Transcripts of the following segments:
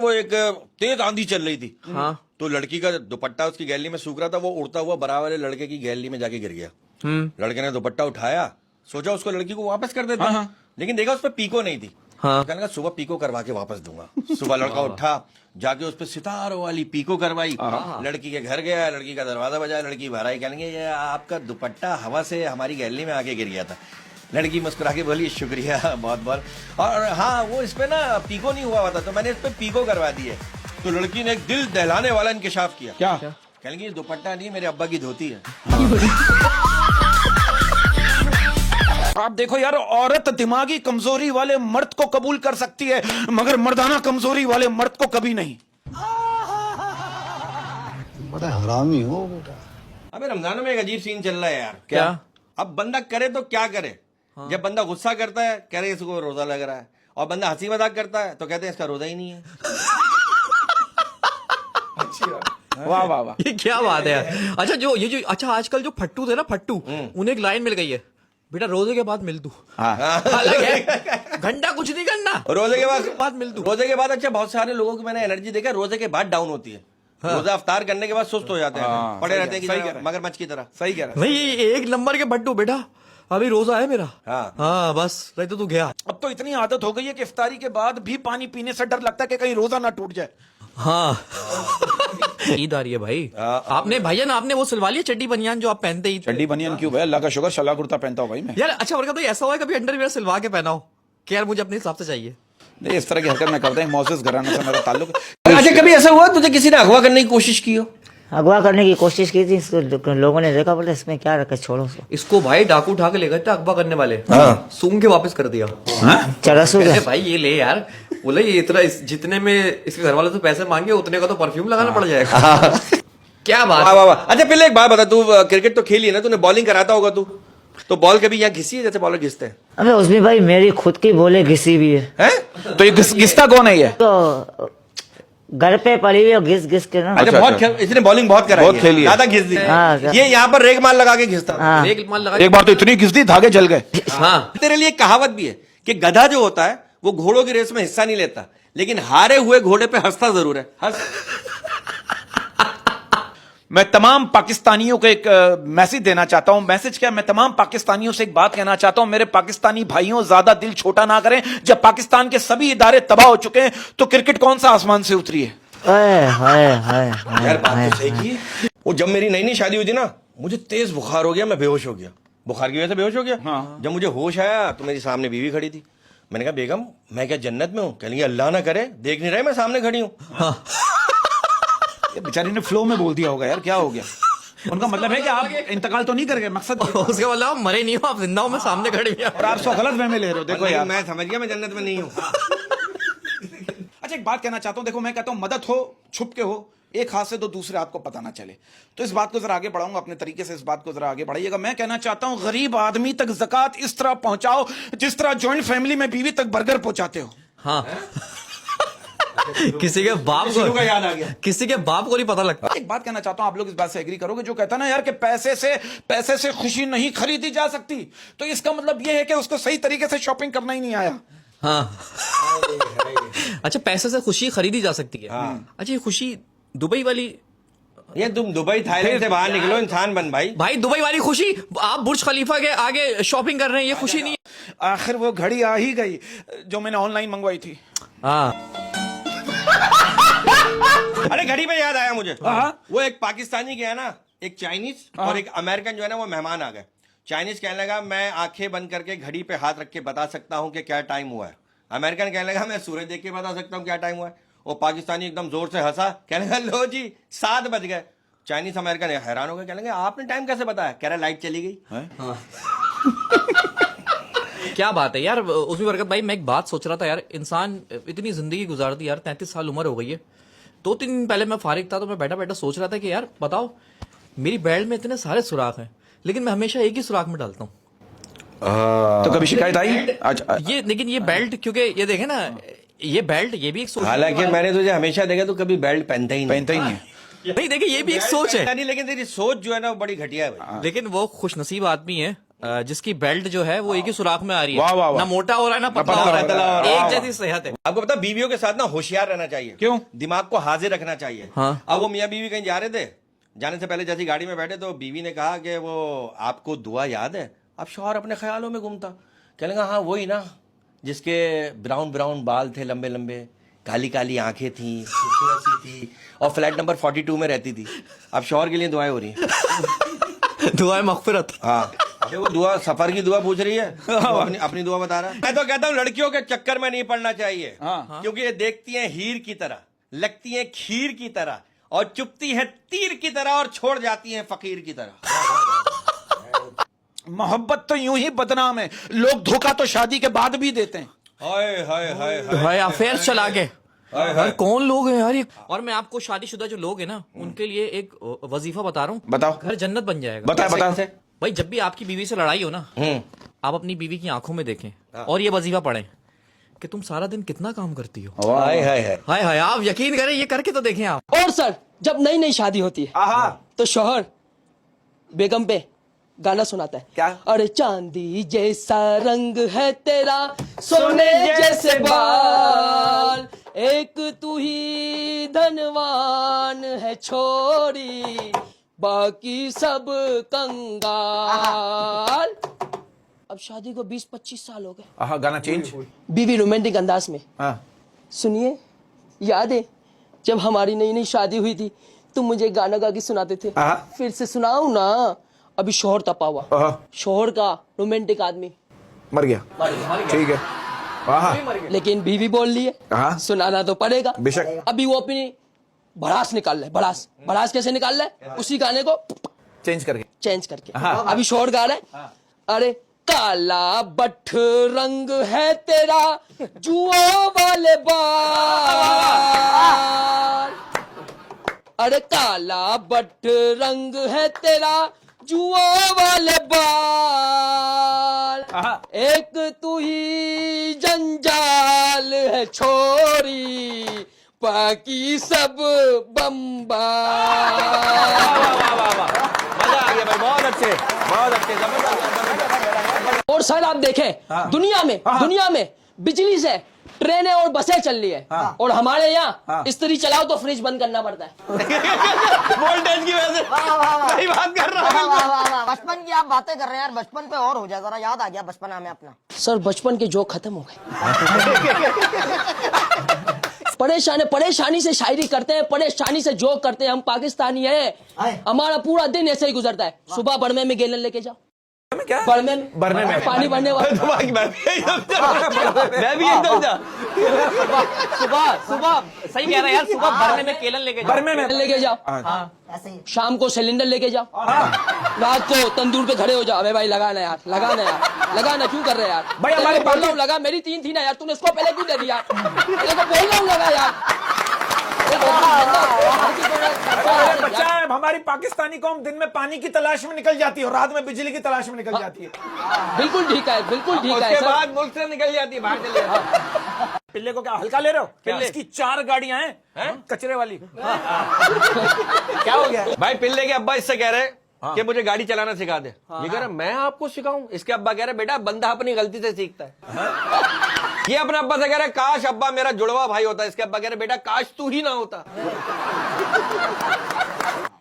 वो एक तेज आंधी चल रही थी। हाँ। तो लड़की का दुपट्टा उसकी गैलरी में सूख रहा था, वो उड़ता हुआ बराबर वाले लड़के की गैलरी में जाके गिर गया। लड़के ने दुपट्टा उठाया, सोचा उसको लड़की को वापस कर देता। हाँ। लेकिन देखा उस पर पीको नहीं थी। हाँ। तो कहने लगा सुबह पीको करवा के वापस दूंगा। सुबह लड़का उठा, जाके उस पर सितारों वाली पीको करवाई, लड़की के घर गया, लड़की का दरवाजा बजाया, लड़की बाहर आई, कहेंगे ये आपका दुपट्टा हवा से हमारी गैलरी में आके गिर गया था। लड़की मुस्कुरा के बोली शुक्रिया बहुत बहुत, और हाँ वो इस पे ना पीको नहीं हुआ था तो मैंने इस पे पीको करवा दी है। तो लड़की ने एक दिल दहलाने वाला इंकशाफ किया। क्या? कहेंगे ये दुपट्टा नहीं, मेरे अब्बा की धोती है। आप देखो यार, औरत दिमागी कमजोरी वाले मर्द को कबूल कर सकती है मगर मर्दाना कमजोरी वाले मर्द को कभी नहीं। बड़ा हरामी हो बेटा। अबे रमजान में एक अजीब सीन चल रहा है यार। क्या? अब बंदा करे तो क्या करे। जब बंदा गुस्सा करता है कह रहे इसको रोजा लग रहा है, और बंदा हंसी मजाक करता है तो कहते हैं इसका रोजा ही नहीं है। वाह वाह वाह, ये क्या बात है यार। अच्छा जो अच्छा आजकल जो फट्टू थे ना, फट्टू, उन्हें एक लाइन मिल गई है, बेटा रोजे के बाद मिल तू। अलग है, घंटा कुछ नहीं करना, रोजे के बाद मिल तू। रोजे के बाद अच्छा बहुत सारे लोगों की मैंने एनर्जी देखा रोजे के बाद डाउन होती है। रोजा अफ्तार करने के बाद सुस्त हो जाते हैं, पड़े रहते हैं मगरमच्छ की तरह। सही कह रहा नहीं एक नंबर के फट्टू, बेटा अभी रोजा है मेरा। हाँ बस नहीं तो तू गया। अब तो इतनी आदत हो गई है कि इफ्तारी के बाद भी पानी पीने से डर लगता है कि कहीं रोजा ना टूट जाए। हाँ ईद आ रही है भाई। आपने भाईजान आपने वो सिलवा लिया चड्डी बनियान जो आप पहनते ही? चड्डी बनियान क्यों भाई, अल्लाह का शुक्र शलवार कुर्ता पहनता हूँ भाई मैं। यार अच्छा, और कभी ऐसा हुआ है कभी अंडरवियर सिलवा के पहना हो कि यार मुझे अपने हिसाब से चाहिए? नहीं, इस तरह की हरकत मैं करता हूँ, मोसेस घराने से मेरा ताल्लुक। अच्छा कभी ऐसा हुआ तुझे किसी ने अगवा करने की कोशिश की हो? अगवा करने की कोशिश की थी, इसको लोगों ने देखा, बोले इसमें क्या रखा, छोड़ो उसको। इसको भाई डाकू उठा के ले गए थे अगवा करने वाले, सूंघ के वापस कर दिया। चरसू कहते भाई ये ले यार, बोले ये इतना जितने में इसके घर वाले तो पैसे मांगे उतने का तो परफ्यूम लगाना पड़ जाएगा। क्या बात। वाह वाह वाह। अच्छा पहले एक बात बता, तू क्रिकेट तो खेली है ना, तूने बॉलिंग कराता होगा तू, तो बॉल कभी यहाँ घिसी है जैसे बॉलर घिसते हैं? अबे उसमें भाई मेरी खुद की बोले घिसी भी है। तो ये घिसता कौन है ये? तो घर पे पड़ी हुई घिस घिस के ना। अच्छा बहुत इसने बॉलिंग बहुत कराई है, खेली है, ज्यादा घिस दी। हाँ, ये यहाँ पर रेग माल लगा के घिसता। हाँ। एक माल लगा, एक बार तो इतनी घिस दी धागे जल गए। हाँ तेरे लिए एक कहावत भी है कि गधा जो होता है वो घोड़ों की रेस में हिस्सा नहीं लेता, लेकिन हारे हुए घोड़े पे हंसता जरूर है। हंस। मैं तमाम पाकिस्तानियों को एक मैसेज देना चाहता हूं। मैसेज क्या, मैं तमाम पाकिस्तानियों से एक बात कहना चाहता हूं, मेरे पाकिस्तानी भाइयों ज्यादा दिल छोटा ना करें। जब पाकिस्तान के सभी इदारे तबाह हो चुके हैं तो क्रिकेट कौन सा आसमान से उतरी है? यार बात तो सही की। वो जब मेरी नई नई शादी हुई थी ना, मुझे तेज बुखार हो गया, मैं बेहोश हो गया, बुखार की वजह से बेहोश हो गया। जब मुझे होश आया तो मेरी सामने बीवी खड़ी थी। मैंने कहा बेगम मैं क्या जन्नत में हूँ? कहेंगे अल्लाह ना करे, देख नहीं रहे मैं सामने खड़ी हूँ। बेचारी ने फ्लो में बोल दिया होगा यार, क्या हो गया? उनका मतलब है कि आप इंतकाल तो नहीं कर गए, मकसद उसके मतलब आप मरे नहीं हो, आप जिंदा हो, मैं सामने खड़ी हुई। और आप सो गलत वे में ले रहे हो। देखो यार मैं समझ गया मैं जन्नत में नहीं हूँ। अच्छा एक बात कहना चाहता हूं, देखो मैं कहता हूं मदद हो छुप के हो, एक हाथ से तो दूसरे हाथ को पता ना चले। तो इस बात को जरा आगे बढ़ाऊंगा अपने तरीके से, इस बात को जरा आगे बढ़ाइएगा। मैं कहना चाहता हूं गरीब आदमी तक ज़कात इस तरह पहुंचाओ जिस तरह जॉइंट फैमिली में बीवी तक बर्गर पहुंचाते हो। हाँ किसी के बाप को याद आ गया, किसी के बाप को नहीं पता लगता। एक बात कहना चाहता हूं, आप लोग इस बात से एग्री करोगे, जो कहता है ना यार कि पैसे से खुशी नहीं खरीदी जा सकती, तो इसका मतलब यह है कि उसको सही तरीके से शॉपिंग करना ही नहीं आया। हाँ अच्छा पैसे से खुशी खरीदी जा सकती है। अच्छा ये खुशी दुबई वाली, ये तुम दुबई थाईलैंड से बाहर निकलो, इंसान बन भाई दुबई वाली खुशी, आप बुर्ज खलीफा के आगे शॉपिंग कर रहे हैं, ये खुशी नहीं है। आखिर वो घड़ी आ ही गई जो मैंने ऑनलाइन मंगवाई थी। अरे घड़ी पे याद आया मुझे, वो एक पाकिस्तानी गया ना, एक चाइनीज और एक अमेरिकन जो है ना, वो मेहमान आ गए। चाइनीज कहने लगा मैं आंखें बंद करके घड़ी पे हाथ रख के बता सकता हूँ कि क्या टाइम हुआ है। अमेरिकन कहने लगा मैं सूरज देख के बता सकता हूँ क्या टाइम हुआ है। वो पाकिस्तानी एकदम जोर से हंसा, कहने लगा लो जी 7 बज गए। चाइनीज अमेरिकन हैरान हो गए, कहने लगे आपने टाइम कैसे बताया? कह रहा लाइट चली गई। क्या बात है यार। उसमें बरकत भाई मैं एक बात सोच रहा था यार, इंसान इतनी जिंदगी गुजार दी यार, 33 साल उम्र हो गई है। 2-3 दिन पहले मैं फारिग था तो मैं बैठा बैठा सोच रहा था कि यार बताओ मेरी बेल्ट में इतने सारे सुराख हैं लेकिन मैं हमेशा एक ही सुराख में डालता हूँ। तो कभी शिकायत आई? अच्छा ये लेकिन ये बेल्ट, क्योंकि ये देखे ना ये बेल्ट, ये भी एक सोच। हालांकि मैंने तुझे हमेशा देखा तो कभी बेल्ट पहनता ही नहीं है। नहीं देखिए ये भी एक सोच है, नहीं, लेकिन तेरी सोच जो है ना वो बड़ी घटिया है भाई। लेकिन वो खुशनसीब आदमी है जिसकी बेल्ट जो है वो एक ही सुराख में आ रही है। वाह, वाह, वाह। ना मोटा हो रहा है ना पतला हो रहा वाह, है, वाह, एक जैसी सेहत है। आपको पता बीवियों के साथ ना होशियार रहना चाहिए। क्यों? दिमाग को हाजिर रखना चाहिए। हाँ। अब वो मियाँ बीवी कहीं जा रहे थे, जाने से पहले जैसी गाड़ी में बैठे तो बीवी ने कहा कि वो आपको दुआ याद है। अब शौहर अपने ख्यालों में घूमता, कहने लगा हाँ वही ना जिसके ब्राउन ब्राउन बाल थे लंबे लंबे, काली काली आंखें थी, खूबसूरत सी थी और फ्लैट नंबर 42 में रहती थी। अब शौहर के लिए दुआएं हो रही हैं। दुआएं मगफिरत। हाँ अबे वो दुआ सफर की दुआ पूछ रही है, वो अपनी दुआ बता रहा है। मैं तो कहता हूँ लड़कियों के चक्कर में नहीं पड़ना चाहिए, क्योंकि ये देखती हैं हीर की तरह, लगती हैं खीर की तरह और चुपती है तीर की तरह और छोड़ जाती हैं फकीर की तरह। मोहब्बत तो यूं ही बदनाम है, लोग धोखा तो शादी के बाद भी देते हैं। हाय हाय हाय हाय भाई अफेयर चला के हाय, यार हाय। कौन लोग हैं यार ये। और मैं आपको शादीशुदा जो लोग हैं ना उनके लिए एक वजीफा बता रहा हूँ। बताओ। घर जन्नत बन जाएगा। बताओ भाई जब भी आपकी बीवी से लड़ाई हो ना, आप अपनी बीवी की आंखों में देखें और ये वजीफा पढ़ें कि तुम सारा दिन कितना काम करती हो। हाय हाय हाय। हाय हाय, आप यकीन करें, ये करके तो देखें आप। और सर जब नई नई शादी होती है तो शौहर बेगम पे गाना सुनाता है। क्या? अरे चांदी जैसा रंग है तेरा, सोने जैसे बाल, एक तू ही धनवान है छोरी, बाकी सब कंगाल। अब शादी को 20-25 साल हो गए। गाना चेंज। बीवी रोमांटिक अंदाज में सुनिए, याद है जब हमारी नई नई शादी हुई थी तुम मुझे गाना गा के सुनाते थे, फिर से सुनाऊं ना। अभी शोहर तपा हुआ, शोहर का रोमांटिक आदमी मर गया, ठीक है। लेकिन बीवी बोल रही है सुनाना तो पड़ेगा। बेशक। अभी वो अपनी भड़ास निकाल रहा है। भड़ास कैसे निकाल रहा है? उसी गाने को चेंज करके। अभी शोहर गा रहा है, अरे काला बठ रंग है तेरा, जुआ वाले बाल, अरे काला बठ रंग है तेरा, जुआ वाले बाल, एक तू ही जंजाल है छोरी, बाकी सब बम्बाल। मजा आ गया भाई, बहुत अच्छे जबरदस्त। और सर आप देखें दुनिया में बिजली से ट्रेनें और बसें चल रही है, और हमारे यहाँ इस्त्री चलाओ तो फ्रिज बंद करना पड़ता है। वोल्टेज की वजह से सही बात कर रहा है। बचपन की आप बातें कर रहे हैं यार, बचपन पे और हो जाए जरा, याद आ गया बचपन हमें अपना। सर बचपन के जोक खत्म हो गए। परेशानी से शायरी करते हैं, परेशानी से जोक करते हैं। हम पाकिस्तानी हैं, हमारा पूरा दिन ऐसे ही गुजरता है। सुबह बड़मे में गैलन लेके जाओ, बड़मे में पानी भरने वाला, मैं भी एकदम जा। सुबह सही कह रहा है यार, सुबह भरने में केलन लेके जाओ, ऐसे ही शाम को सिलेंडर लेके जाओ, रात को तंदूर पे खड़े हो जाओ। अबे भाई लगाना यार, लगाना क्यों कर रहे हैं यार? भाई हमारे बोल रहा हूँ लगा, मेरी 3 थी ना यार, तूने इसको पहले क्यों दे दिया? तेरे को बोल रहा हूँ लगा यार। बच्चा है, हमारी पाकिस्तानी कौम दिन में पानी की तलाश में निकल जाती है और रात में बिजली की तलाश में निकल जाती है। बिल्कुल ठीक है, बिल्कुल ठीक है उसके सर। बाद मुल्क से निकल जाती है, बाहर चले जाती है। पिल्ले को क्या हल्का ले रहे हो? पिल्ले। इसकी 4 गाड़ियां हैं कचरे वाली। क्या हो गया भाई? पिल्ले के अब्बा इससे कह रहे कि मुझे गाड़ी चलाना सिखा दे। ये कह रहा मैं आपको सिखाऊं? इसके अब्बा कह रहे बेटा बंदा अपनी गलती से सीखता है। ये अपने अब्बा से कह रहे काश अब्बा मेरा जुड़वा भाई होता। इसके अब्बा कह रहे बेटा काश तू ही ना होता।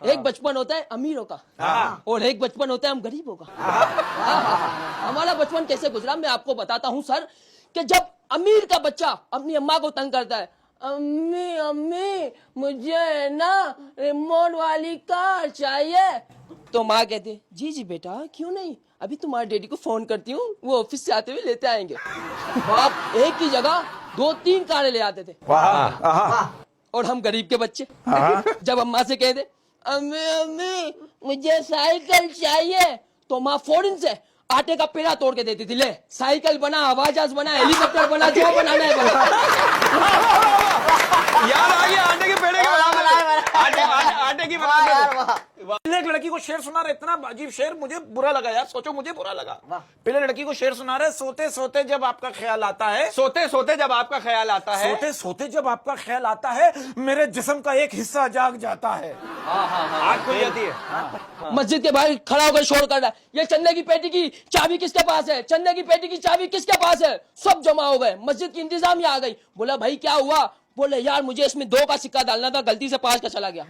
एक बचपन होता है अमीरों का और एक बचपन होता है हम गरीबों का। हमारा बचपन कैसे गुजरा मैं आपको बताता हूँ सर, कि जब अमीर का बच्चा अपनी अम्मा को तंग करता है, अम्मी अम्मी मुझे ना रिमोट वाली कार चाहिए, तो माँ कहती है जी जी बेटा क्यों नहीं, अभी तुम्हारे डैडी को फोन करती हूँ, वो ऑफिस से आते हुए लेते आएंगे। बाप एक की जगह 2-3 कारें ले आते थे। और हम गरीब के बच्चे जब अम्मा से कहते अम्मी अम्मी मुझे साइकिल चाहिए, तो माँ फौरन से आटे का पेड़ा तोड़ के देती थी, ले साइकिल बना, हवाई जहाज बना, हेलीकॉप्टर बना, जो बनाना है बना। यार आ गया आटे के पेड़े के बराबर। आटे की बराबर। पहले एक लड़की को शेर सुना रहे, इतना अजीब शेर, मुझे बुरा लगा यार, सोचो मुझे बुरा लगा। पहले लड़की को शेर सुना रहे, सोते सोते जब आपका ख्याल आता है, सोते सोते जब आपका ख्याल आता है, सोते सोते जब आपका ख्याल आता है, मेरे जिस्म का एक हिस्सा जाग जाता है। आग खुल जाती है। मस्जिद के बाहर खड़ा होकर शोर कर रहा है, ये चंदे की पेटी की चाबी किसके पास है, चंदे की पेटी की चाबी किसके पास है। सब जमा हो गए, मस्जिद की इंतजामिया आ गई। बोला भाई क्या हुआ, बोले यार मुझे इसमें 2 का सिक्का डालना था, गलती से 5 का चला गया।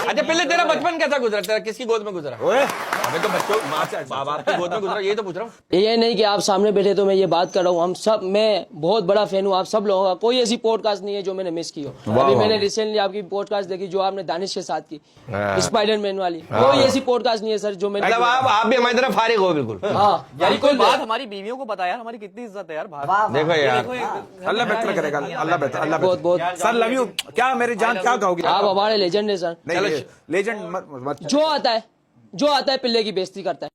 अच्छा पहले तेरा बचपन कैसा गुजरा, तेरा किसकी गोद में गुजरा? अबे तो बच्चों बाप की गोद में गुजरा, ये तो पूछ रहा हूँ। ये नहीं कि आप सामने बैठे तो मैं ये बात कर रहा हूँ, हम सब, मैं बहुत बड़ा फैन हूँ आप सब लोगों का, कोई ऐसी पॉडकास्ट नहीं है जो मैंने मिस की हो। अभी मैंने रिसेंटली आपकी पॉडकास्ट देखी जो आपने दानिश के साथ की, स्पाइडरमैन वाली, कोई ऐसी पॉडकास्ट नहीं है सर जो मैंने। मतलब आप भी हमारी तरह फारिग हो बिल्कुल। हाँ यार कोई बात हमारी बीवियों को पता यार, हमारी कितनी इज्जत है यार बाहर। देखो यार, अल्लाह बेहतर करेगा, अल्लाह बेहतर, अल्लाह बहुत बहुत सर लव यू। क्या मेरी जान क्या कहोगे आप हमारे लेजेंड है सर। लेजेंड जो आता है पिल्ले की बेइज्जती करता है।